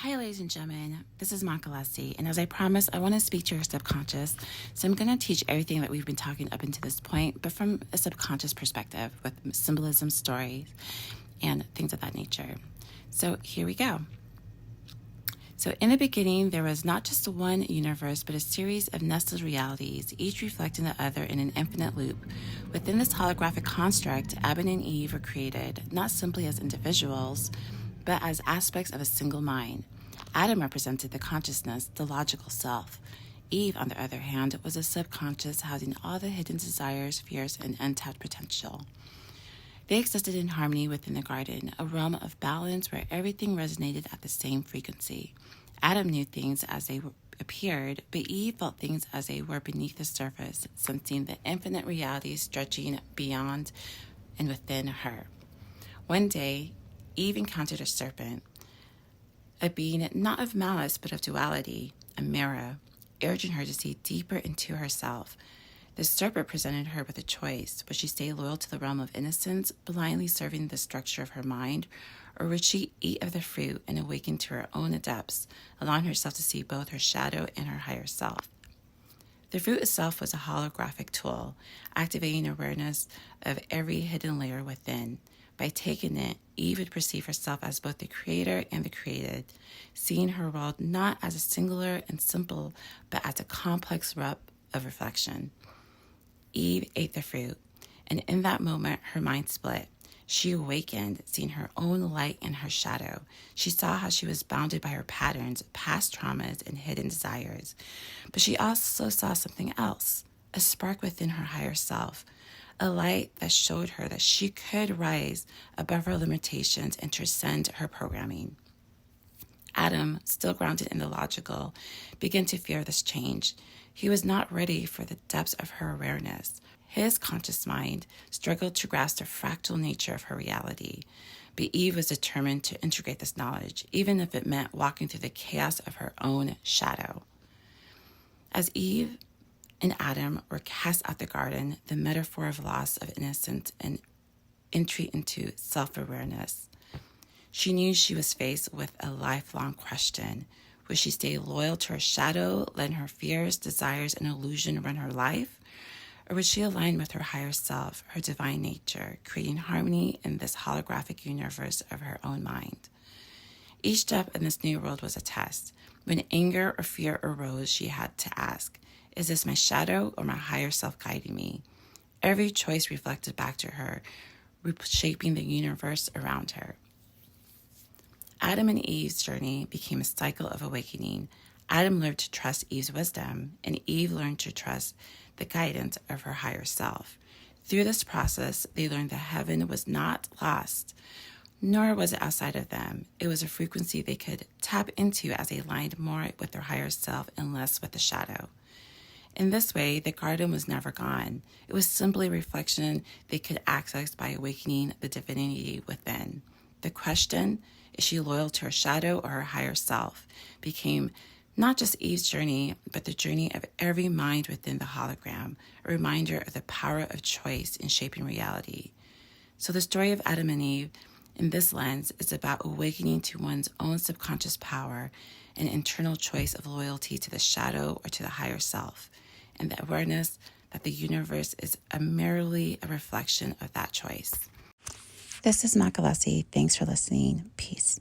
Hi, ladies and gentlemen. This is Makalasi, and as I promised, I want to speak to your subconscious. So I'm going to teach everything that we've been talking up until this point, but from a subconscious perspective with symbolism, stories, and things of that nature. So here we go. So in the beginning, there was not just one universe, but a series of nested realities, each reflecting the other in an infinite loop. Within this holographic construct, Adam and Eve were created not simply as individuals, but as aspects of a single mind. Adam represented the consciousness, the logical self. Eve, on the other hand, was a subconscious housing all the hidden desires, fears, and untapped potential. They existed in harmony within the garden, a realm of balance where everything resonated at the same frequency. Adam knew things as they appeared, but Eve felt things as they were beneath the surface, sensing the infinite reality stretching beyond and within her. One day, Eve encountered a serpent, a being not of malice but of duality, a mirror, urging her to see deeper into herself. The serpent presented her with a choice. Would she stay loyal to the realm of innocence, blindly serving the structure of her mind, or would she eat of the fruit and awaken to her own depths, allowing herself to see both her shadow and her higher self? The fruit itself was a holographic tool, activating awareness of every hidden layer within. By taking it, Eve would perceive herself as both the creator and the created, seeing her world not as a singular and simple, but as a complex web of reflection. Eve ate the fruit, and in that moment, her mind split. She awakened, seeing her own light and her shadow. She saw how she was bounded by her patterns, past traumas, and hidden desires. But she also saw something else, a spark within her higher self, a light that showed her that she could rise above her limitations and transcend her programming. Adam, still grounded in the logical, began to fear this change. He was not ready for the depths of her awareness. His conscious mind struggled to grasp the fractal nature of her reality. But Eve was determined to integrate this knowledge, even if it meant walking through the chaos of her own shadow. As Eve and Adam were cast out the garden, the metaphor of loss of innocence and entry into self-awareness. She knew she was faced with a lifelong question. Would she stay loyal to her shadow, letting her fears, desires, and illusion run her life? Or would she align with her higher self, her divine nature, creating harmony in this holographic universe of her own mind? Each step in this new world was a test. When anger or fear arose, she had to ask, is this my shadow or my higher self guiding me? Every choice reflected back to her, reshaping the universe around her. Adam and Eve's journey became a cycle of awakening. Adam learned to trust Eve's wisdom, and Eve learned to trust the guidance of her higher self. Through this process, they learned that heaven was not lost, nor was it outside of them. It was a frequency they could tap into as they aligned more with their higher self and less with the shadow. In this way, the garden was never gone. It was simply a reflection they could access by awakening the divinity within. The question, is she loyal to her shadow or her higher self, became not just Eve's journey, but the journey of every mind within the hologram, a reminder of the power of choice in shaping reality. So the story of Adam and Eve in this lens is about awakening to one's own subconscious power and internal choice of loyalty to the shadow or to the higher self, and the awareness that the universe is merely a reflection of that choice. This is Makalasi. Thanks for listening. Peace.